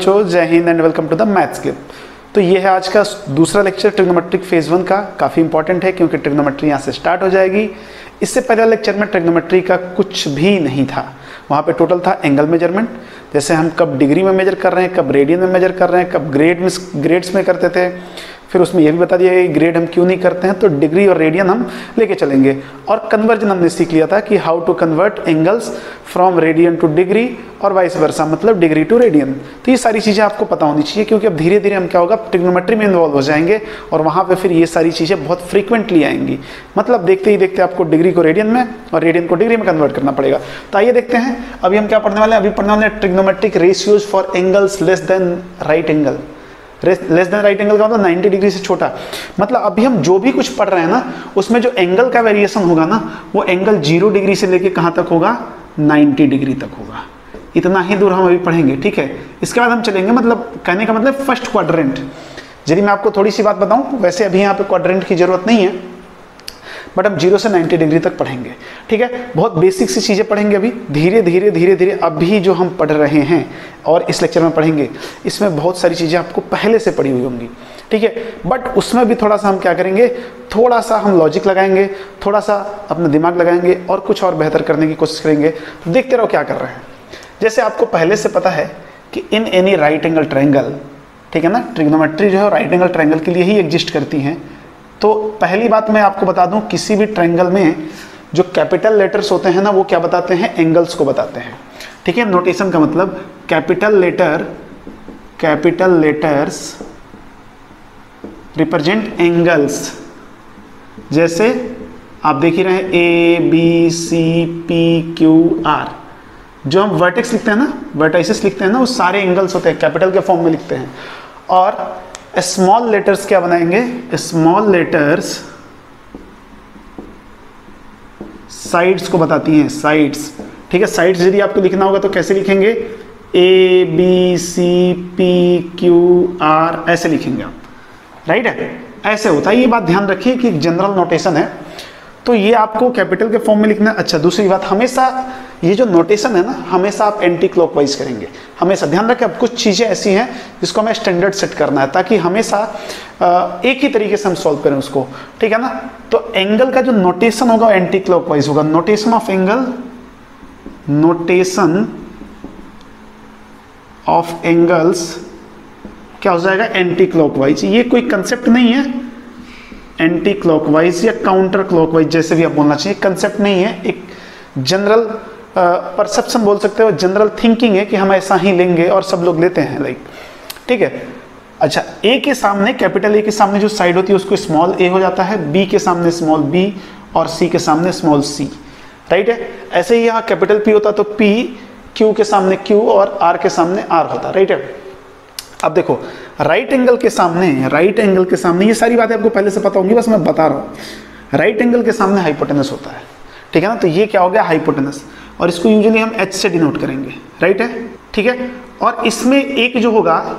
बच्चों, जय हिंद and welcome to the maths clip. तो ये है आज का दूसरा लेक्चर ट्रिग्नोमेट्रिक फेज 1 का। काफ़ी इंपॉर्टेंट है क्योंकि ट्रिग्नोमेट्री यहाँ से स्टार्ट हो जाएगी। इससे पहले लेक्चर में ट्रिग्नोमेट्री का कुछ भी नहीं था। वहाँ पे टोटल था एंगल मेजरमेंट, जैसे हम कब डिग्री में मेजर कर रहे हैं, कब रेडियन में मेजर कर रहे हैं, कब ग्रेड्स में करते थे। फिर उसमें यह भी बता दिया कि ग्रेड हम क्यों नहीं करते हैं, तो डिग्री और रेडियन हम लेके चलेंगे। और कन्वर्जन हमने सीख लिया था कि how to convert angles from radian to degree और वाइस वर्सा, मतलब डिग्री टू रेडियन। तो ये सारी चीज़ें आपको पता होनी चाहिए क्योंकि अब धीरे धीरे हम क्या होगा, ट्रिग्नोमेट्री में इन्वॉल्व हो जाएंगे और वहाँ पे फिर ये सारी चीज़ें बहुत फ्रीक्वेंटली आएंगी। मतलब देखते ही देखते आपको डिग्री को रेडियन में और रेडियन को डिग्री में कन्वर्ट करना पड़ेगा। तो आइए देखते हैं अभी हम क्या पढ़ने वाले हैं। अभी पढ़ने वाले हैं trigonometric ratios for angles less than right angle. Less than right angle का मतलब 90 डिग्री से छोटा। मतलब अभी हम जो भी कुछ पढ़ रहे हैं ना, उसमें जो एंगल का वेरिएशन होगा ना, वो एंगल 0 डिग्री से लेके कहाँ तक होगा, 90 डिग्री तक होगा। इतना ही दूर हम अभी पढ़ेंगे, ठीक है। इसके बाद हम चलेंगे, मतलब कहने का मतलब फर्स्ट क्वाड्रेंट। यदि मैं आपको थोड़ी सी बात बताऊं, वैसे अभी यहाँ पे क्वाड्रेंट की जरूरत नहीं है, बट हम 0 से 90 डिग्री तक पढ़ेंगे, ठीक है। बहुत बेसिक सी चीज़ें पढ़ेंगे अभी, धीरे धीरे अभी जो हम पढ़ रहे हैं और इस लेक्चर में पढ़ेंगे, इसमें बहुत सारी चीज़ें आपको पहले से पढ़ी हुई होंगी, ठीक है। बट उसमें भी थोड़ा सा हम क्या करेंगे, थोड़ा सा हम लॉजिक लगाएंगे, थोड़ा सा अपना दिमाग लगाएंगे और कुछ और बेहतर करने की कोशिश करेंगे। तो देखते रहो क्या कर रहे हैं। जैसे आपको पहले से पता है कि in any right angle triangle, ठीक है ना, ट्रिग्नोमेट्री जो है राइट एंगल ट्रायंगल के लिए ही एग्जिस्ट करती हैं। तो पहली बात मैं आपको बता दूं, किसी भी ट्रायंगल में जो कैपिटल लेटर्स होते हैं ना, वो क्या बताते हैं, एंगल्स को बताते हैं, ठीक है। नोटेशन का मतलब कैपिटल लेटर्स रिप्रेजेंट एंगल्स। जैसे आप देख ही रहे हैं ABCPQR, जो हम वर्टेक्स लिखते हैं ना, वर्टाइसेस लिखते हैं ना, वो सारे एंगल्स होते हैं, कैपिटल के फॉर्म में लिखते हैं। और स्मॉल लेटर्स क्या बनाएंगे, स्मॉल लेटर्स साइड्स को बताती हैं, साइड्स, ठीक है। साइड्स यदि आपको लिखना होगा तो कैसे लिखेंगे, ABCPQR ऐसे लिखेंगे आप, राइट है, ऐसे होता है। ये बात ध्यान रखिए कि जनरल नोटेशन है, तो ये आपको कैपिटल के फॉर्म में लिखना है। अच्छा, दूसरी बात, हमेशा ये जो नोटेशन है ना, हमेशा आप एंटी क्लॉकवाइज करेंगे, हमेशा ध्यान रखें। अब कुछ चीज़ें ऐसी हैं जिसको हमें स्टैंडर्ड सेट करना है ताकि हमेशा एक ही तरीके से हम सॉल्व करें उसको, ठीक है ना। तो एंगल का जो नोटेशन होगा वो एंटी क्लॉकवाइज होगा। नोटेशन ऑफ एंगल्स क्या हो जाएगा, एंटी क्लॉकवाइज। ये कोई कंसेप्ट नहीं है, एंटी क्लॉकवाइज या काउंटर क्लॉकवाइज जैसे भी आप बोलना चाहिए, कंसेप्ट नहीं है, एक जनरल परसेप्शन बोल सकते हो, जनरल थिंकिंग है कि हम ऐसा ही लेंगे और सब लोग लेते हैं, लाइक, ठीक है। अच्छा, ए के सामने, कैपिटल ए के सामने जो साइड होती है उसको स्मॉल ए हो जाता है, बी के सामने स्मॉल बी और सी के सामने स्मॉल सी, राइट है। ऐसे ही यहाँ कैपिटल पी होता तो पी, क्यू के सामने क्यू और आर के सामने आर होता, राइट है। अब देखो, राइट एंगल के सामने ये सारी बातें आपको पहले से पता होंगी, बस मैं बता रहा हूँ। राइट एंगल के सामने हाइपोटेनस होता है, ठीक है ना। तो ये क्या हो गया, हाइपोटेनस, और इसको यूजुअली हम H से डिनोट करेंगे, राइट है, ठीक है। और इसमें एक जो होगा,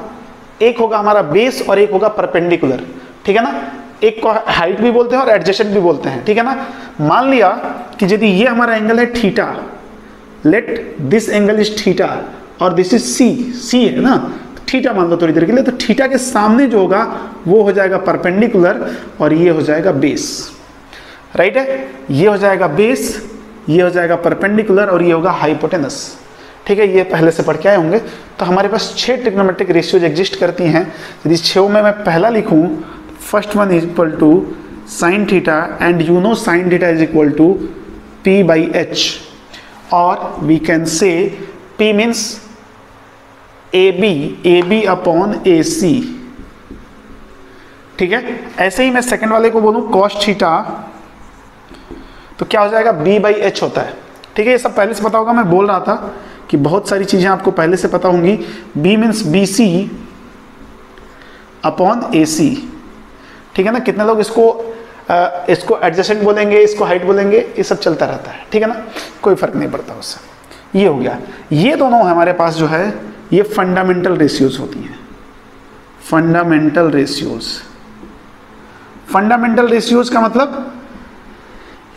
एक होगा हमारा बेस और एक होगा परपेंडिकुलर, ठीक है ना। एक को हाइट भी बोलते हैं और एडजेसेंट भी बोलते हैं, ठीक है ना। मान लिया कि यदि ये हमारा एंगल है theta, let this angle is theta और दिस इज सी है ना, थीटा मान लो थोड़ी देर के लिए। तो थीटा के सामने जो होगा वो हो जाएगा परपेंडिकुलर और ये हो जाएगा बेस, राइट है। ये हो जाएगा बेस, ये हो जाएगा परपेंडिकुलर और ये होगा हाइपोटेनस, ठीक है। ये पहले से पढ़ के आए होंगे। तो हमारे पास 6 ट्रिग्नोमेट्रिक रेशियोज एग्जिस्ट करती हैं। यदि 6 में मैं पहला लिखूं, first one is equal to sine theta, and you know sine theta is equal to P/H, और we can say P means AB upon AC, ठीक है। ऐसे ही मैं सेकंड वाले को बोलूं cos थीटा, तो क्या हो जाएगा, B/H होता है, ठीक है। ये सब पहले से पता होगा, मैं बोल रहा था कि बहुत सारी चीजें आपको पहले से पता होंगी। B means BC upon AC, ठीक है ना। कितने लोग इसको एडजेसेंट बोलेंगे, इसको हाइट बोलेंगे, ये सब चलता रहता है, ठीक है ना, कोई फर्क नहीं पड़ता उससे। ये हो गया। ये दोनों हमारे पास जो है ये फंडामेंटल रेशियोज होती हैं, फंडामेंटल रेशियोज का मतलब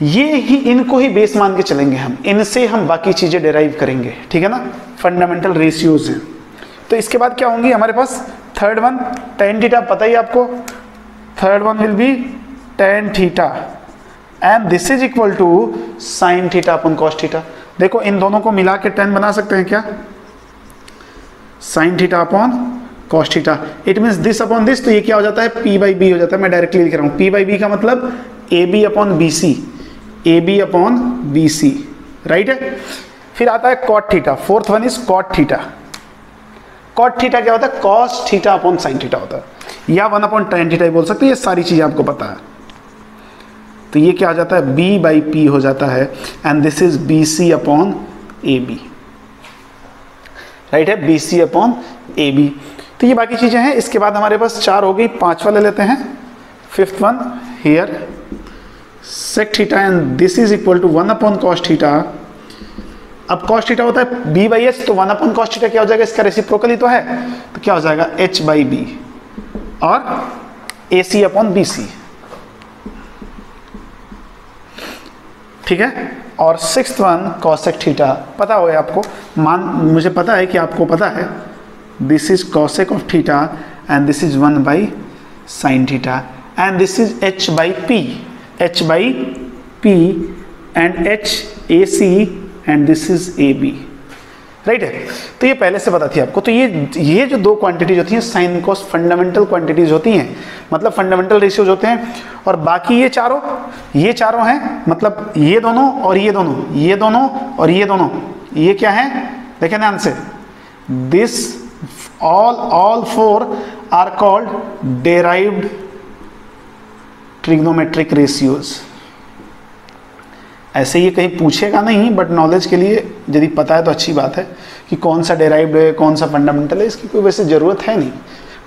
ये ही, इनको ही बेस मान के चलेंगे हम, इनसे हम बाकी चीजें डेराइव करेंगे, ठीक है ना। फंडामेंटल रेशियोज हैं। तो इसके बाद क्या होंगी हमारे पास, थर्ड वन tan थीटा पता ही आपको, third one will be tan theta and this is equal to sin theta upon cos theta. देखो इन दोनों को मिला के tan बना सकते हैं क्या, sin theta upon cos theta, it means this upon this, तो ये क्या हो जाता है p बाई बी हो जाता है। मैं डायरेक्टली लिख रहा हूँ p बाई बी का मतलब ab upon B C, ab upon B C, right है। फिर आता है cot theta, fourth one is cot theta. cot theta क्या होता है, cos theta upon sin theta होता है, या 1 अपॉन tan थीटा बोल सकते हैं, ये सारी चीजें आपको पता है। तो ये क्या आ जाता है, b बाई पी हो जाता है and this is B C upon A B, right है, B C upon A B. तो ये बाकी चीजें हैं। इसके बाद हमारे पास 4 हो गई, 5वां ले लेते हैं, fifth one here sec theta and this is equal to 1 upon cos theta. अब cos थीटा होता है b बाई एच, तो 1 अपॉन cos थीटा क्या हो जाएगा, इसका रेसिप्रोकल ही तो है, तो क्या हो जाएगा h बाई बी और ए सी अपॉन बी सी, ठीक है। और सिक्स्थ वन cosec थीटा पता हो आपको, मुझे पता है कि आपको पता है, this is cosec of theta and this is 1 by sin theta and this is h by P, h by P and h A C and this is A B, right है। तो ये पहले से पता थी आपको। तो ये जो 2 क्वांटिटीज होती हैं साइन कॉस फंडामेंटल क्वांटिटीज होती हैं, मतलब फंडामेंटल रेशियोज होते हैं। और बाकी ये चारों हैं, मतलब ये दोनों और ये दोनों, ये दोनों और ये दोनों, ये क्या है, देखें ध्यान से, this all 4 are called derived trigonometric ratios। ऐसे ये कहीं पूछेगा नहीं, बट नॉलेज के लिए यदि पता है तो अच्छी बात है कि कौन सा डेराइव्ड है कौन सा फंडामेंटल है, इसकी कोई वैसे ज़रूरत है नहीं।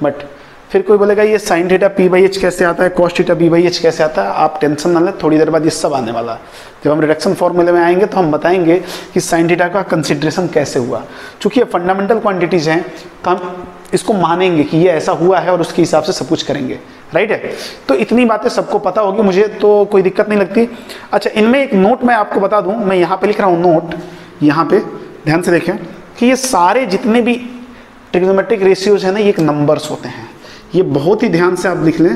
बट फिर कोई बोलेगा ये sine theta P by H कैसे आता है, cos theta B by H कैसे आता है, आप टेंशन ना लें, थोड़ी देर बाद ये सब आने वाला है। जब हम रिडक्शन फॉर्मूले में आएंगे तो हम बताएंगे कि साइन थीटा का कंसिडरेशन कैसे हुआ। चूंकि ये फंडामेंटल क्वांटिटीज़ हैं तो हम इसको मानेंगे कि ये ऐसा हुआ है और उसके हिसाब से सब कुछ करेंगे, राइट है। तो इतनी बातें सबको पता होगी, मुझे तो कोई दिक्कत नहीं लगती। अच्छा, इनमें एक नोट मैं आपको बता दूं, मैं यहाँ पे लिख रहा हूँ नोट, यहाँ पे ध्यान से देखें कि ये सारे जितने भी ट्रिग्नोमेट्रिक रेशियोज हैं ना, ये एक नंबर्स होते हैं। ये बहुत ही ध्यान से आप लिख लें,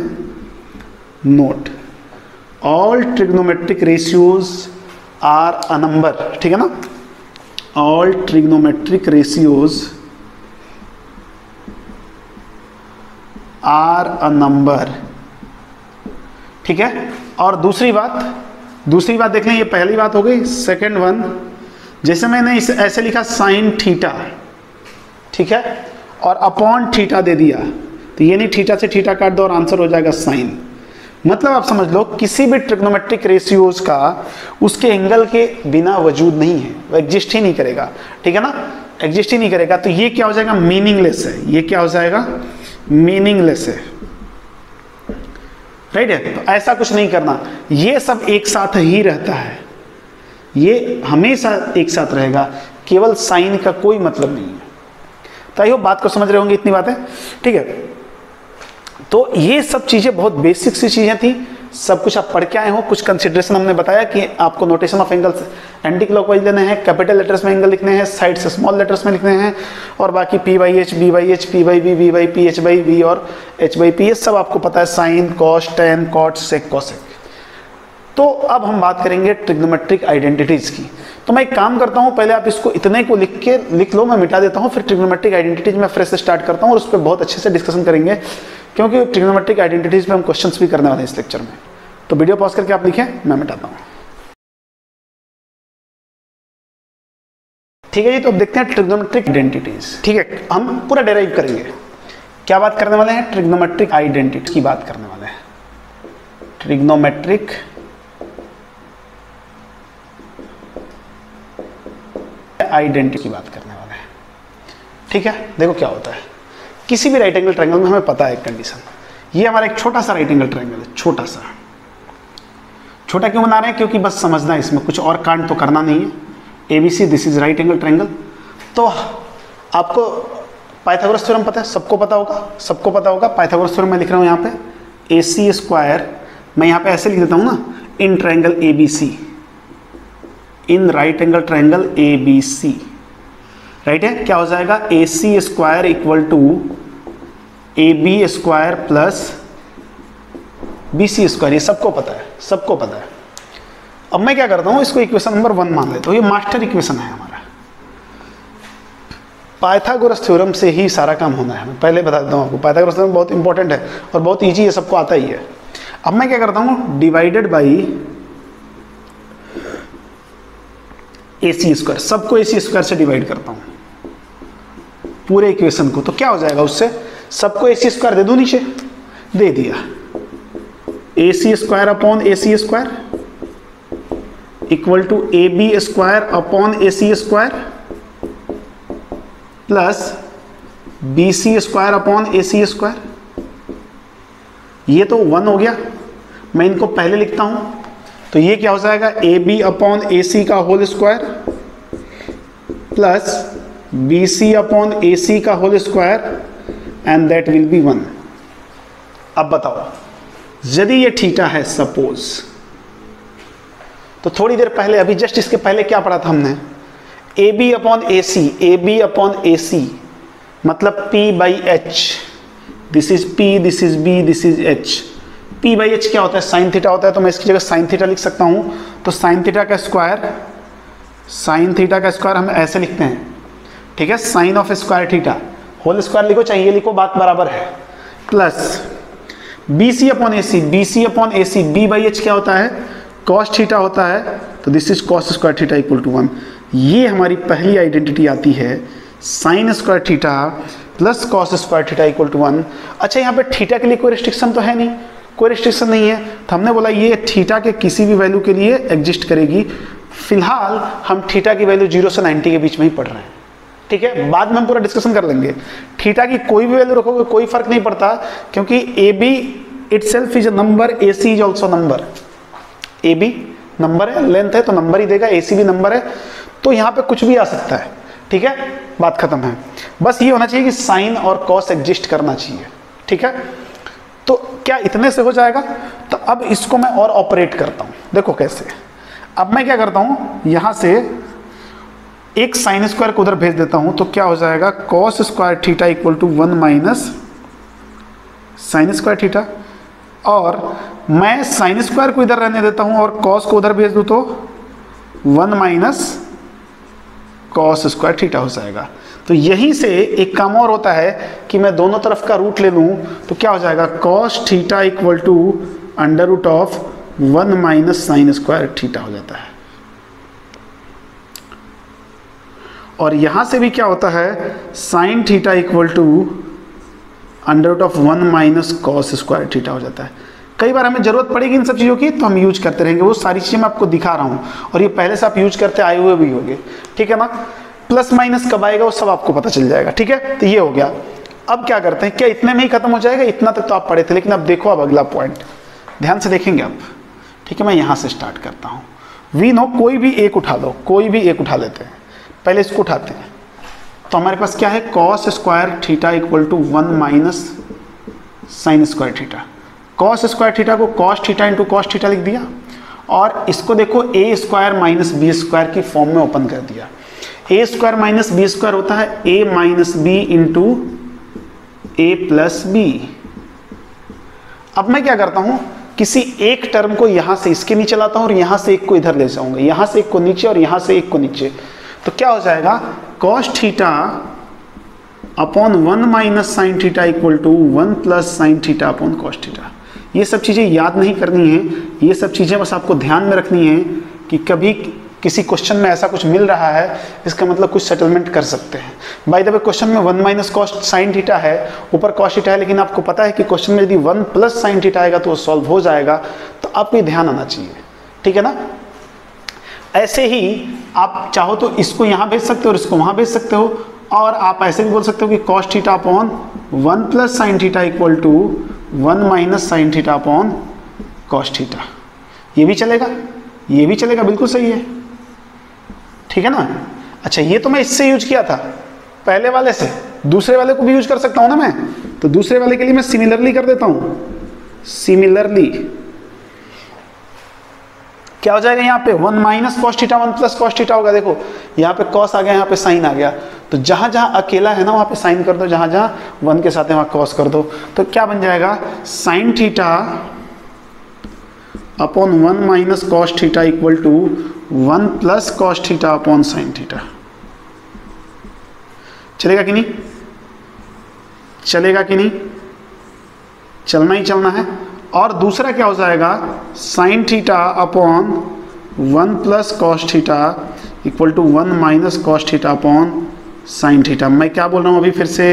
note, all trigonometric ratios are a number, ठीक है ना। All trigonometric ratios are a number, ठीक है। और दूसरी बात देख लें, ये पहली बात हो गई। सेकेंड वन, जैसे मैंने इसे ऐसे लिखा साइन थीटा, ठीक है, और अपॉन थीटा दे दिया, तो ये नहीं थीटा से थीटा काट दो और आंसर हो जाएगा साइन। मतलब आप समझ लो किसी भी ट्रिग्नोमेट्रिक रेशियोज का उसके एंगल के बिना वजूद नहीं है, वो एग्जिस्ट ही नहीं करेगा, ठीक है ना, एग्जिस्ट ही नहीं करेगा। तो ये क्या हो जाएगा, मीनिंगलेस है। ये क्या हो जाएगा, मीनिंगलेस है, राइट है। तो ऐसा कुछ नहीं करना, ये सब एक साथ ही रहता है, ये हमेशा एक साथ रहेगा, केवल साइन का कोई मतलब नहीं है। तो आई होप बात को समझ रहे होंगे, इतनी बातें, ठीक है। तो ये सब चीजें बहुत बेसिक सी चीजें थी, सब कुछ आप पढ़ के आए हो। कुछ कंसिडरेशन हमने बताया कि आपको notation of angles anti clockwise लेने हैं, कैपिटल लेटर्स में एंगल लिखने हैं, साइड से स्मॉल लेटर्स में लिखने हैं, और बाकी P by H, B by H, P by B, B by P, H by B और एच बाई पी, ये सब आपको पता है, sine, cos, tan, cot, sec, cosec. तो अब हम बात करेंगे ट्रिग्नोमेट्रिक आइडेंटिटीज की। तो मैं एक काम करता हूँ, पहले आप इसको इतने को लिख लो, मैं मिटा देता हूँ, फिर ट्रिग्नोमेट्रिक आइडेंटिटीज मैं फ्रेश से स्टार्ट करता हूँ और उस पर बहुत अच्छे से डिस्कशन करेंगे, क्योंकि ट्रिग्नोमेट्रिक आइडेंटिटीज पे हम क्वेश्चंस भी करने वाले हैं इस लेक्चर में। तो वीडियो पॉज करके आप लिखें, मैं मिटाता हूँ, ठीक है जी। तो अब देखते हैं ट्रिग्नोमेट्रिक आइडेंटिटीज, ठीक है। हम पूरा डेराइव करेंगे, क्या बात करने वाले हैं, ट्रिग्नोमेट्रिक आइडेंटिटी की बात करने वाले हैं, ट्रिग्नोमेट्रिक आइडेंटिटी की बात करने वाले हैं, ठीक है। देखो क्या होता है, किसी भी राइट एंगल ट्रायंगल में हमें पता है एक कंडीशन, ये हमारा एक छोटा सा राइट एंगल ट्रायंगल है, छोटा सा। छोटा क्यों बना रहे हैं, क्योंकि बस समझना है, इसमें कुछ और कांड तो करना नहीं है। ABC, this is right angle triangle. तो आपको पाइथागोरस थ्योरम पता है, सबको पता होगा। पाइथागोरस थ्योरम मैं लिख रहा हूँ यहाँ पे, AC स्क्वायर, मैं यहाँ पे ऐसे लिख देता हूँ ना, in triangle ABC, in right angle triangle ABC right है, क्या हो जाएगा A C square equal to A B square plus B C square, ये सबको पता है, सबको पता है। अब मैं क्या करता हूं, इसको इक्वेशन नंबर 1 मान लेता हूं, ये मास्टर इक्वेशन है हमारा, पाइथागोरस थ्योरम से ही सारा काम होना है। मैं पहले बता देता हूं आपको, पाइथागोरस थ्योरम बहुत इंपॉर्टेंट है और बहुत इजी है, सबको आता ही है। अब मैं क्या करता हूं, divided by A C square, सबको ए सी स्क्वायर से डिवाइड करता हूं पूरे इक्वेशन को, तो क्या हो जाएगा उससे, सबको ए सी स्क्वायर दे दूं नीचे, दे दिया, A C square upon A C square equal to A B square upon A C square plus B C square upon A C square. ये तो 1 हो गया, मैं इनको पहले लिखता हूं, तो ये क्या हो जाएगा, ए बी अपॉन ए सी का whole square plus B C upon A C का whole square and that will be 1। अब बताओ, यदि ये थीटा है सपोज, तो थोड़ी देर पहले, अभी जस्ट इसके पहले क्या पढ़ा था हमने, A B upon A C, A B upon A C मतलब P by H, this is P, this is B, this is H. P by H क्या होता है, साइन थीटा होता है, तो मैं इसकी जगह साइन थीटा लिख सकता हूं, तो साइन थीटा का स्क्वायर, साइन थीटा का स्क्वायर हम ऐसे लिखते हैं, ठीक है, sine of square theta, whole square लिखो चाहिए लिखो, बात बराबर है, plus B C upon A C, B C upon A C, B by H क्या होता है, कॉस थीटा होता है, तो this is cos square theta equal to 1। ये हमारी पहली आइडेंटिटी आती है, sine square theta plus cos square theta equal to 1। अच्छा, यहाँ पे थीटा के लिए कोई रिस्ट्रिक्शन तो है नहीं, कोई रिस्ट्रिक्शन नहीं है, तो हमने बोला ये थीटा के किसी भी वैल्यू के लिए एग्जिस्ट करेगी। फिलहाल हम थीटा की वैल्यू 0 से 90 के बीच में ही पढ़ रहे हैं, ठीक है, बाद में हम पूरा डिस्कशन कर लेंगे। थीटा की कोई भी वैल्यू रखोगे कोई फर्क नहीं पड़ता, क्योंकि A B itself is a number, A C is also number, A B number है, लेंथ है तो नंबर ही देगा, ए सी भी नंबर है, तो यहाँ पे कुछ भी आ सकता है, ठीक है, बात खत्म है। बस ये होना चाहिए कि साइन और कॉस एग्जिस्ट करना चाहिए, ठीक है। तो क्या इतने से हो जाएगा, तो अब इसको मैं और ऑपरेट करता हूँ, देखो कैसे। अब मैं क्या करता हूँ, यहाँ से एक साइन स्क्वायर को उधर भेज देता हूँ, तो क्या हो जाएगा, cos square theta equal to 1 minus sine square theta, और मैं साइन स्क्वायर को इधर रहने देता हूँ और कॉस को उधर भेज दूँ तो 1 माइनस कॉस स्क्वायर थीटा हो जाएगा। तो यहीं से एक काम और होता है कि मैं दोनों तरफ का रूट ले लूँ, तो क्या हो जाएगा, cos theta equal to under root of 1 minus sine square theta हो जाता है। और यहां से भी क्या होता है, sine theta equal to under root of 1 minus cos square theta हो जाता है। कई बार हमें जरूरत पड़ेगी इन सब चीज़ों की, तो हम यूज करते रहेंगे, वो सारी चीज़ें मैं आपको दिखा रहा हूँ, और ये पहले से आप यूज करते आए हुए भी होंगे, ठीक है ना। प्लस माइनस कब आएगा वो सब आपको पता चल जाएगा, ठीक है। तो ये हो गया। अब क्या करते हैं, क्या इतने में ही खत्म हो जाएगा, इतना तक तो आप पढ़े थे, लेकिन अब देखो, अब अगला पॉइंट ध्यान से देखेंगे आप, ठीक है। मैं यहाँ से स्टार्ट करता हूँ, वी नो, कोई भी एक उठा लो, कोई भी एक उठा लेते हैं, पहले इसको उठाते हैं। तो हमारे पास क्या है, cos square theta equal to 1 minus sine square theta. Cos square theta को cos theta into cos theta लिख दिया, और इसको देखो A square minus B square की फॉर्म में ओपन कर दिया। A square minus B square होता है A minus B into A plus B. अब मैं क्या करता हूं, किसी एक टर्म को यहां से इसके नीचे लाता हूं और यहां से एक को इधर ले जाऊंगा, यहां से एक को नीचे और यहां से एक को नीचे। तो क्या हो जाएगा, cos theta upon 1 minus sine theta equal to 1 plus sine theta upon cos theta. ये सब चीज़ें याद नहीं करनी है, ये सब चीज़ें बस आपको ध्यान में रखनी है कि कभी किसी क्वेश्चन में ऐसा कुछ मिल रहा है, इसका मतलब कुछ सेटलमेंट कर सकते हैं। बाय द वे, क्वेश्चन में 1 माइनस कॉस साइन थीटा है, ऊपर कॉस थीटा है, लेकिन आपको पता है कि क्वेश्चन में यदि 1 प्लस साइन थीटा आएगा तो वो सॉल्व हो जाएगा, तो आपको ये ध्यान आना चाहिए, ठीक है ना। ऐसे ही आप चाहो तो इसको यहाँ भेज सकते हो और इसको वहाँ भेज सकते हो, और आप ऐसे भी बोल सकते हो कि cos theta upon 1 plus sine theta equal to 1 minus sine theta upon cos theta. ये भी चलेगा, ये भी चलेगा, बिल्कुल सही है, ठीक है ना। अच्छा, ये तो मैं इससे यूज किया था पहले वाले से, दूसरे वाले को भी यूज कर सकता हूं ना मैं, तो दूसरे वाले के लिए मैं सिमिलरली कर देता हूं। सिमिलरली क्या हो जाएगा, यहाँ पे 1 minus cos theta 1 plus cos theta होगा। देखो यहाँ पे कॉस आ गया, यहाँ पे साइन आ गया, तो जहां जहां अकेला है ना वहां पे साइन कर दो, जहां जहां 1 के साथ है वहां कॉस कर दो। तो क्या बन जाएगा, sine theta upon 1 minus cos theta equal to 1 plus cos theta upon sine theta. चलेगा कि नहीं, चलेगा कि नहीं, चलना ही चलना है। और दूसरा क्या हो जाएगा, sine theta upon 1 plus cos theta equal to 1 minus cos theta upon sine theta. मैं क्या बोल रहा हूँ अभी फिर से,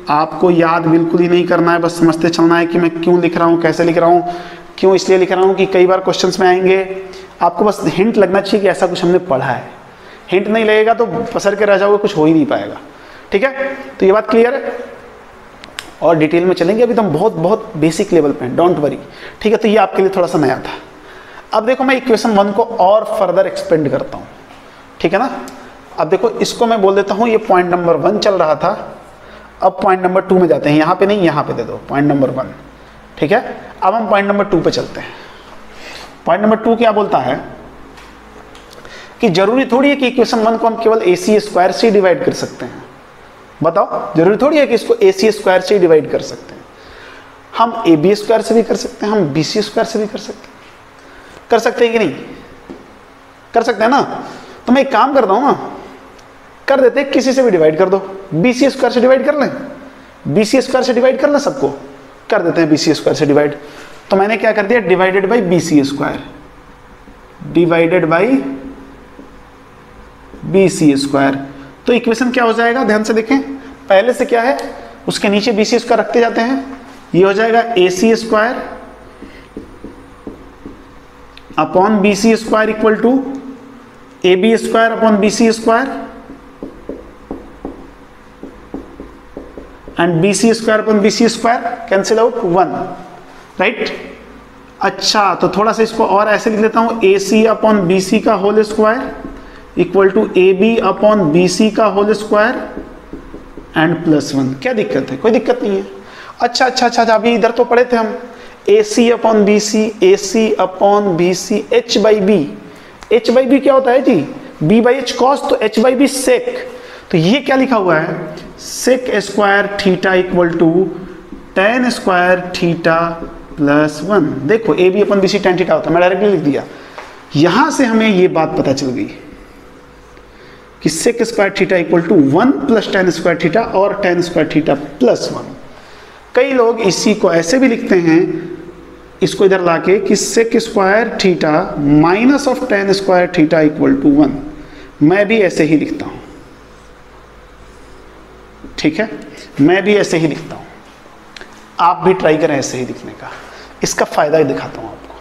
आपको याद बिल्कुल ही नहीं करना है, बस समझते चलना है कि मैं क्यों लिख रहा हूँ, कैसे लिख रहा हूँ। क्यों इसलिए लिख रहा हूँ कि कई बार क्वेश्चंस में आएंगे, आपको बस हिंट लगना चाहिए कि ऐसा कुछ हमने पढ़ा है। हिंट नहीं लगेगा तो पसर के रह जाओगे, कुछ हो ही नहीं पाएगा। ठीक है, तो ये बात क्लियर है। और डिटेल में चलेंगे, अभी तो हम बहुत बहुत बेसिक लेवल पे हैं, डोंट वरी। ठीक है, तो ये आपके लिए थोड़ा सा नया था। अब देखो मैं इक्वेशन 1 को और फर्दर एक्सपेंड करता हूँ, ठीक है ना। अब देखो इसको मैं बोल देता हूँ, ये पॉइंट नंबर 1 चल रहा था, अब पॉइंट नंबर 2 में जाते हैं। यहाँ पे नहीं, यहाँ पे दे दो पॉइंट नंबर 1, ठीक है। अब हम पॉइंट नंबर 2 पे चलते हैं। पॉइंट नंबर 2 क्या बोलता है कि जरूरी थोड़ी है कि इक्वेशन 1 को हम केवल AC स्क्वायर से डिवाइड कर सकते हैं। बताओ, जरूरी थोड़ी है कि इसको AC स्क्वायर से डिवाइड कर सकते हैं। हम AB स्क्वायर से भी कर सकते हैं, हम BC स्क्वायर से भी कर सकते हैं कि नहीं, कर सकते हैं ना। तो मैं एक काम करता हूं ना, कर देते हैं, किसी से भी डिवाइड कर दो, BC स्क्वायर से डिवाइड कर लें, BC स्क्वायर से डिवाइड कर लें, सबको कर देते हैं BC स्क्वायर से डिवाइड। तो मैंने क्या कर दिया, divided by BC square, divided by BC square. तो इक्वेशन क्या हो जाएगा, ध्यान से देखें, पहले से क्या है उसके नीचे BC स्क्वायर रखते जाते हैं। ये हो जाएगा AC square upon BC square equal to AB square upon BC square and BC square upon BC square cancel out 1, right. अच्छा, तो थोड़ा सा इसको और ऐसे लिख लेता हूं, AC अपॉन BC का whole square equal to AB upon BC का होल स्क्वायर एंड प्लस 1। क्या दिक्कत है, कोई दिक्कत नहीं है। अच्छा, अभी इधर तो पढ़े थे हम, AC upon BC, AC upon BC, H by B। H by B क्या होता है जी, B बाई H कॉस, तो H बाई B सेक। तो ये क्या लिखा हुआ है, sec square theta equal to tan square theta plus 1। देखो AB upon BC tan theta होता है, मैं डायरेक्टली लिख दिया। यहां से हमें ये बात पता चल गई कि sec square theta equal to 1 plus tan square theta और tan स्क्वायर थीटा प्लस 1। कई लोग इसी को ऐसे भी लिखते हैं, इसको इधर लाके कि sec square theta minus of tan square theta equal to 1। मैं भी ऐसे ही लिखता हूं, ठीक है, मैं भी ऐसे ही लिखता हूं। आप भी ट्राई करें ऐसे ही लिखने का, इसका फायदा ही दिखाता हूं आपको,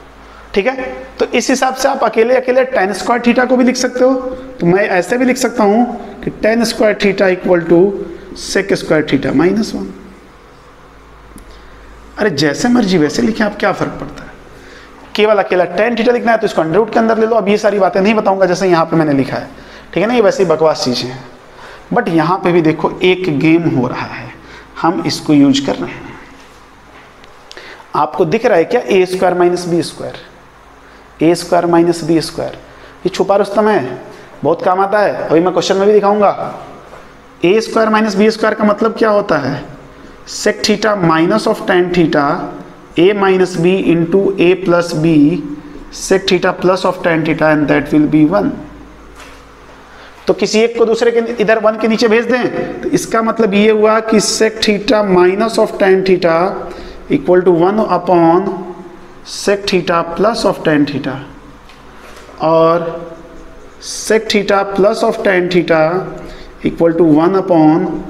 ठीक है। तो इस हिसाब से आप अकेले अकेले tan स्क्वायर थीटा को भी लिख सकते हो। तो मैं ऐसे भी लिख सकता हूं कि tan square theta equal to sec square theta minus 1। अरे जैसे मर्जी वैसे लिखें, आप क्या फर्क पड़ता है। केवल अकेला tan थीटा लिखना है तो इसको अंडर रूट के अंदर ले लो। अब ये सारी बातें नहीं बताऊंगा जैसे यहाँ पे मैंने लिखा है, ठीक है ना, ये वैसे ही बकवास चीजें हैं। बट यहाँ पे भी देखो एक गेम हो रहा है, हम इसको यूज कर रहे हैं। आपको दिख रहा है क्या, A square minus B square, A square minus B square, ये छुपा रुस्तम है, बहुत काम आता है। अभी मैं क्वेश्चन में भी दिखाऊंगा। A square minus B square का मतलब क्या होता है, sec theta minus of tan theta A minus B into A plus B sec theta plus of tan theta and that will be 1। तो किसी एक को दूसरे के इधर 1 के नीचे भेज दें, तो इसका मतलब ये हुआ कि sec theta minus of tan theta equal to 1 upon sec theta plus of tan theta, और sec theta plus of tan theta equal to 1 upon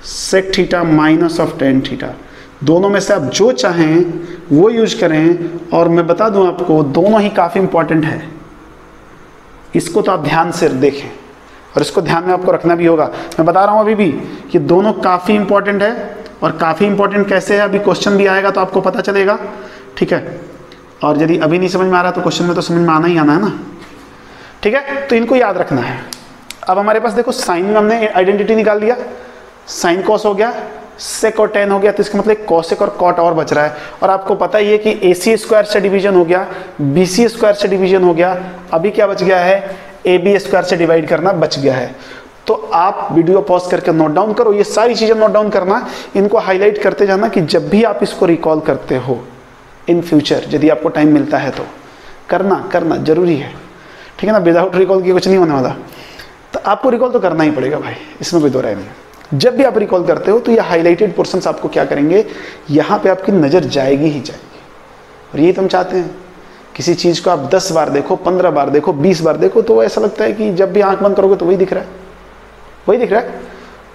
sec theta minus of tan theta. दोनों में से आप जो चाहें वो यूज करें। और मैं बता दूं आपको, दोनों ही काफ़ी इंपॉर्टेंट है, इसको तो आप ध्यान से देखें और इसको ध्यान में आपको रखना भी होगा। मैं बता रहा हूं अभी भी कि दोनों काफ़ी इंपॉर्टेंट है। और काफ़ी इंपॉर्टेंट कैसे है, अभी क्वेश्चन भी आएगा तो आपको पता चलेगा, ठीक है। और यदि अभी नहीं समझ में आ रहा तो क्वेश्चन में तो समझ में आना ही आना है ना, ठीक है। तो इनको याद रखना है। अब हमारे पास देखो साइन में हमने आइडेंटिटी निकाल दिया, साइन कॉस हो गया, सेक और tan हो गया, तो इसका मतलब कॉसेक और कॉट और बच रहा है। और आपको पता ही है कि AC स्क्वायर से डिवीजन हो गया, BC स्क्वायर से डिवीजन हो गया, अभी क्या बच गया है, AB स्क्वायर से डिवाइड करना बच गया है। तो आप वीडियो पॉज करके नोट डाउन करो, ये सारी चीजें नोट डाउन करना, इनको हाईलाइट करते जाना कि जब भी आप इसको रिकॉल करते हो इन फ्यूचर, यदि आपको टाइम मिलता है तो करना जरूरी है, ठीक है ना। विदाउट रिकॉल किए कुछ नहीं होने वाला, तो आपको रिकॉल तो करना ही पड़ेगा भाई, इसमें कोई दो राय नहीं। जब भी आप रिकॉल करते हो तो ये हाईलाइटेड पोर्शंस आपको क्या करेंगे, यहाँ पे आपकी नज़र जाएगी ही जाएगी। और यही तो हम चाहते हैं, किसी चीज़ को आप 10 बार देखो, 15 बार देखो, 20 बार देखो, तो ऐसा लगता है कि जब भी आंख बंद करोगे तो वही दिख रहा है, वही दिख रहा है।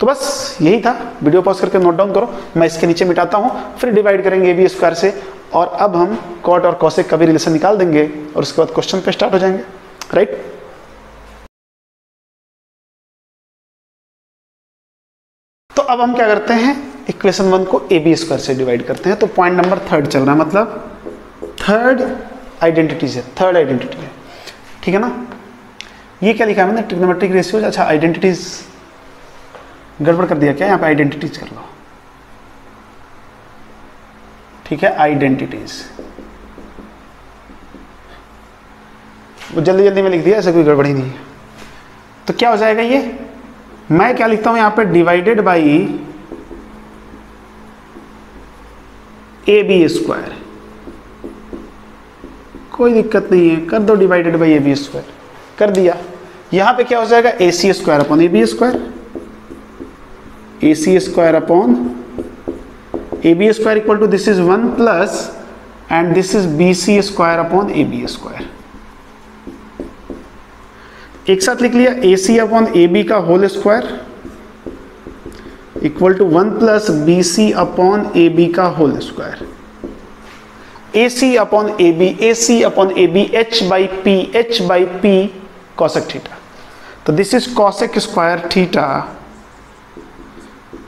तो बस यही था, वीडियो पॉज करके नोट डाउन करो। मैं इसके नीचे मिटाता हूँ, फिर डिवाइड करेंगे AB स्क्वायर से, और अब हम कॉट और कॉसेक का भी रिलेशन निकाल देंगे और उसके बाद क्वेश्चन पे स्टार्ट हो जाएंगे, राइट। तो अब हम क्या करते हैं, इक्वेशन 1 को AB स्क्वायर से डिवाइड करते हैं। तो पॉइंट नंबर 3 चल रहा है, मतलब थर्ड आइडेंटिटी है, ठीक है ना। ये क्या लिखा है मैंने, ट्रिग्नोमेट्रिक रेशियोज। अच्छा, आइडेंटिटीज गड़बड़ कर दिया क्या, यहाँ पे आइडेंटिटीज कर लो, ठीक है, आइडेंटिटीज। वो जल्दी में लिख दिया, ऐसा कोई गड़बड़ ही नहीं है। तो क्या हो जाएगा ये, मैं क्या लिखता हूं यहाँ पे, डिवाइडेड बाई AB स्क्वायर। कोई दिक्कत नहीं है, कर दो डिवाइडेड बाई AB स्क्वायर, कर दिया। यहां पे क्या हो जाएगा, AC square upon AB square, AC square upon AB square equal to this is 1 plus and this is BC square upon AB square. एक साथ लिख लिया, AC अपॉन AB का whole square equal to 1 plus BC upon AB का whole square. AC upon AB h by P cosec theta. तो this is cosec square theta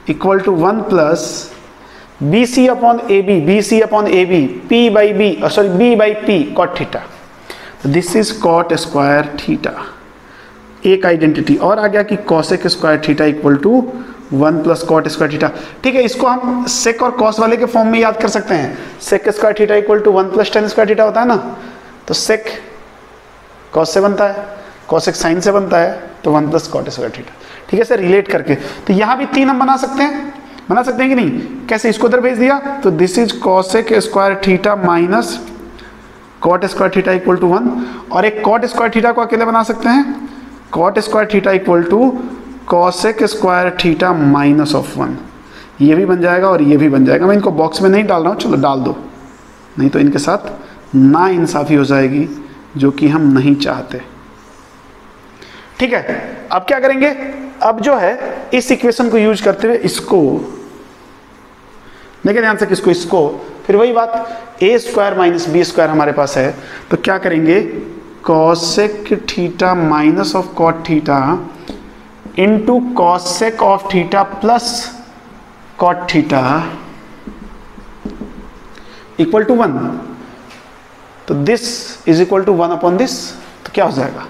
equal to 1 plus BC upon AB P by P cot theta. तो this is cot square theta. एक identity और आ गया कि cosec square theta equal to 1 plus cot square theta. ठीक है, इसको हम सेक और कॉस वाले के फॉर्म में याद कर सकते हैं। Sec square theta equal to 1 plus tan square theta होता है ना, तो सेक कॉस से बनता है, कॉसेक साइन से बनता है, तो 1 प्लस कॉट स्क्वायर थीटा। ठीक है, सर रिलेट करके तो यहाँ भी 3 हम बना सकते हैं कि नहीं। कैसे, इसको इधर भेज दिया तो this is cosec square theta minus cot square theta equal to 1, और एक कॉट स्क्वायर थीटा को अकेले बना सकते हैं, cot square theta equal to cosec square theta minus of 1। ये भी बन जाएगा और ये भी बन जाएगा। मैं इनको बॉक्स में नहीं डाल रहा हूँ, चलो डाल दो, नहीं तो इनके साथ ना इंसाफी हो जाएगी जो कि हम नहीं चाहते। ठीक है, अब क्या करेंगे, अब जो है इस इक्वेशन को यूज करते हुए इसको देखिए ध्यान से, किसको, इसको, फिर वही बात a square minus B square हमारे पास है, तो क्या करेंगे, cosec theta minus of cot theta into cosec of theta plus cot theta equal to 1। तो this is equal to 1 upon this, तो क्या हो जाएगा,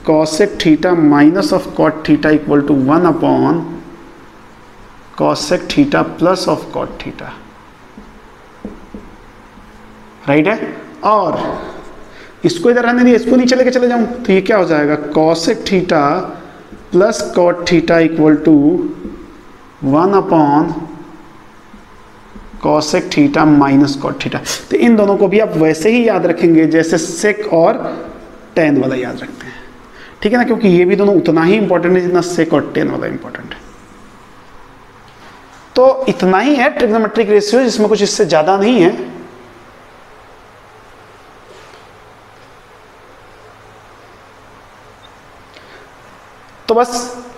cosec theta minus of cot theta equal to 1 upon cosec theta plus of cot theta, right है। और इसको इधर रहने दिए, इसको नीचे लेके चले जाऊं तो ये क्या हो जाएगा, cosec theta plus cot theta equal to 1 upon cosec theta minus cot theta. तो इन दोनों को भी आप वैसे ही याद रखेंगे जैसे सेक और टेन वाला याद रखते हैं, ठीक है ना, क्योंकि ये भी दोनों उतना ही इंपॉर्टेंट है जितना सेक और टेन वाला इंपॉर्टेंट है। तो इतना ही है ट्रिग्नोमेट्रिक रेशियो, जिसमें कुछ इससे ज्यादा नहीं है। तो बस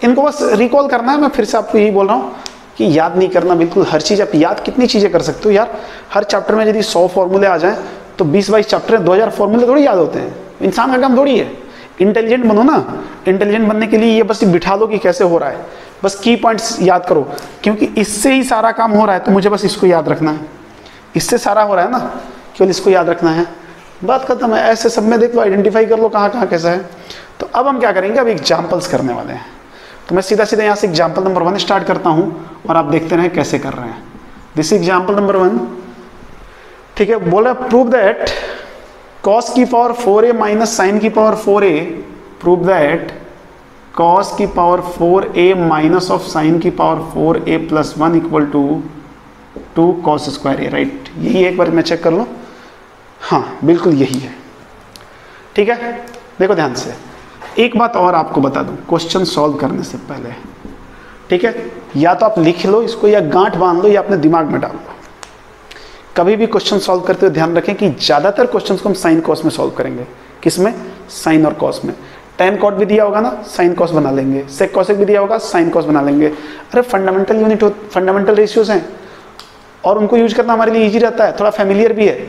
इनको बस रिकॉल करना है। मैं फिर से आपको यही बोल रहा हूं कि याद नहीं करना बिल्कुल, हर चीज आप याद कितनी चीजें कर सकते हो यार। हर चैप्टर में यदि 100 फॉर्मूले आ जाएं तो 20-22 चैप्टर में 2000 फॉर्मूले थोड़ी याद होते हैं। इंसान का काम थोड़ी है। इंटेलिजेंट बनो ना, इंटेलिजेंट बनने के लिए ये बस बिठा लो कि कैसे हो रहा है, बस की पॉइंट्स याद करो, क्योंकि इससे ही सारा काम हो रहा है। तो मुझे बस इसको याद रखना है, इससे सारा हो रहा है ना, केवल इसको याद रखना है, बात खत्म है। ऐसे सब में देख लो, आइडेंटिफाई कर लो कहाँ कहाँ कैसा है। तो अब हम क्या करेंगे, अब एग्जाम्पल्स करने वाले हैं। तो मैं सीधा सीधा यहाँ से एग्जाम्पल नंबर 1 स्टार्ट करता हूँ और आप देखते रहें कैसे कर रहे हैं। दिस एग्जाम्पल नंबर 1, ठीक है, बोला प्रूव दैट cos की पावर 4a माइनस साइन की power 4a, prove that cos की power 4a minus of sine की power 4a plus 1 equal to 2 cos square A, right. यही एक बार मैं चेक कर लूँ, हाँ बिल्कुल यही है, ठीक है। देखो ध्यान से, एक बात और आपको बता दूं क्वेश्चन सॉल्व करने से पहले, ठीक है, या तो आप लिख लो इसको या गांठ बांध लो या अपने दिमाग में डाल लो। कभी भी क्वेश्चन सॉल्व करते हुए ध्यान रखें कि ज़्यादातर क्वेश्चन को हम साइन कॉस में सॉल्व करेंगे। किसमें? साइन और कॉस में। टेन कॉट भी दिया होगा ना, साइन कॉस बना लेंगे। सेक कॉसेक भी दिया होगा, साइन कॉस बना लेंगे। अरे फंडामेंटल यूनिट फंडामेंटल रेशियोज हैं और उनको यूज करना हमारे लिए ईजी रहता है, थोड़ा फैमिलियर भी है।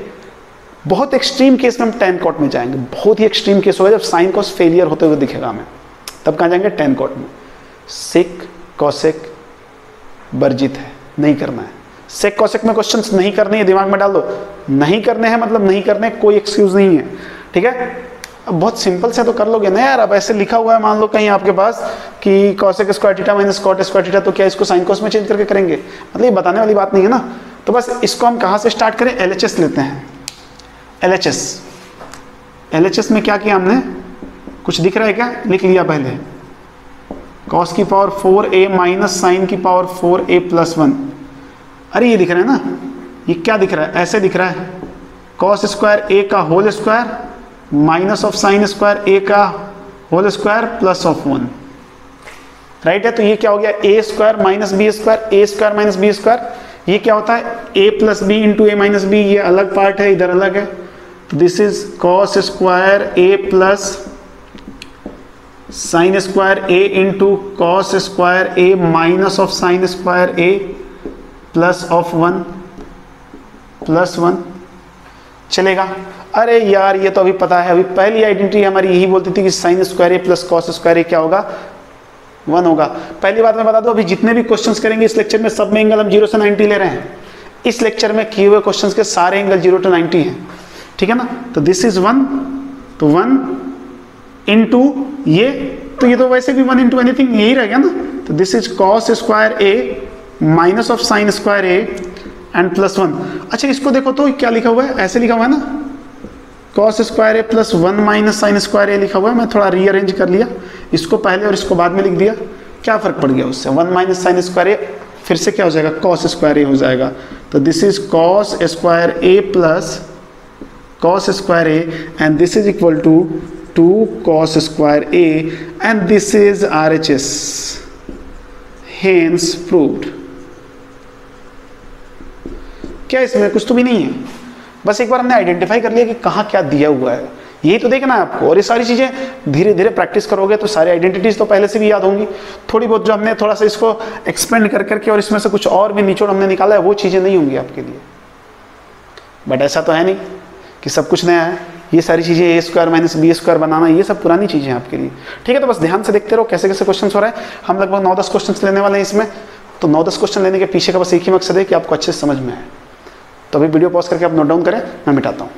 बहुत एक्सट्रीम केस में हम टेन कॉट में जाएंगे, बहुत ही एक्सट्रीम केस होगा जब साइन कॉस फेलियर होते हुए दिखेगा हमें, तब कहाँ जाएंगे? टेन कॉट में। सेक कॉसेक वर्जित है, नहीं करना है। सेक कॉसेक में क्वेश्चंस नहीं करने हैं, दिमाग में डाल दो, नहीं करने हैं मतलब नहीं करने, कोई एक्सक्यूज नहीं है, ठीक है। अब बहुत सिंपल से तो कर लोगे ना यार। अब ऐसे लिखा हुआ है मान लो कहीं आपके पास कि cosec square theta minus cot square theta, तो क्या इसको साइन कॉस में चेंज करके करेंगे? मतलब ये बताने वाली बात नहीं है ना। तो बस इसको हम कहाँ से स्टार्ट करें? LHS लेते हैं। LHS में क्या किया हमने? कुछ दिख रहा है क्या? लिख लिया पहले, कॉस की पावर 4a माइनस साइन की पावर 4a प्लस 1। अरे ये दिख रहा है ना, ये क्या दिख रहा है? ऐसे दिख रहा है, कॉस स्क्वायर a का whole square minus of sine square a का whole square plus of 1, right है। तो ये क्या हो गया? a square minus B square, a square minus B square. ये क्या होता है? a plus B into A minus B, ये अलग पार्ट है, इधर अलग है। This is cos square a plus sine square a into cos square a minus of sine square a plus of 1 plus 1, चलेगा। अरे यार ये तो अभी पता है, अभी पहली आइडेंटिटी हमारी यही बोलती थी कि sign square a plus cos square a क्या होगा? 1 होगा। पहली बात मैं बता दूं, अभी जितने भी क्वेश्चंस करेंगे इस लेक्चर में, सब में एंगल हम 0 से 90 ले रहे हैं। इस लेक्चर में किए हुए क्वेश्चंस के सारे एंगल 0 to 90 हैं, ठीक है ना। तो दिस इज 1, तो 1 इंटू ये, तो ये तो वैसे भी 1 इंटू एनीथिंग यही रह गया ना। तो this is cos square a minus of sine square a and plus 1। अच्छा इसको देखो तो क्या लिखा हुआ है? ऐसे लिखा हुआ है ना, cos square a plus 1 minus sine square a लिखा हुआ है। मैं थोड़ा रीअरेंज कर लिया, इसको पहले और इसको बाद में लिख दिया। क्या फर्क पड़ गया उससे? 1 माइनस साइन स्क्वायर a फिर से क्या हो जाएगा? कॉस स्क्वायर a हो जाएगा। तो this is cos square a plus cos square a and this is equal to 2 cos square a and this is RHS, hence proved। क्या इसमें कुछ तो भी नहीं है, बस एक बार हमने आइडेंटिफाई कर लिया कि कहाँ क्या दिया हुआ है, यही तो देखना है आपको। और ये सारी चीजें धीरे धीरे प्रैक्टिस करोगे तो सारी आइडेंटिटीज तो पहले से भी याद होंगी। थोड़ी बहुत जो हमने थोड़ा सा इसको एक्सपेंड कर करके और इसमें से कुछ और भी निचोड़ हमने निकाला है, वो चीजें नहीं होंगी आपके लिए। बट ऐसा तो है नहीं कि सब कुछ नया है। ये सारी चीजें a square minus B square बनाना, ये सब पुरानी चीजें हैं आपके लिए, ठीक है। तो बस ध्यान से देखते रहो कैसे कैसे क्वेश्चन हो रहा है। हम लगभग 9-10 क्वेश्चन लेने वाले हैं इसमें। तो 9-10 क्वेश्चन लेने के पीछे का बस एक ही मकसद है कि आपको अच्छे से समझ में आए। तो अभी वीडियो पॉज करके आप नोट डाउन करें, मैं मिटाता हूँ।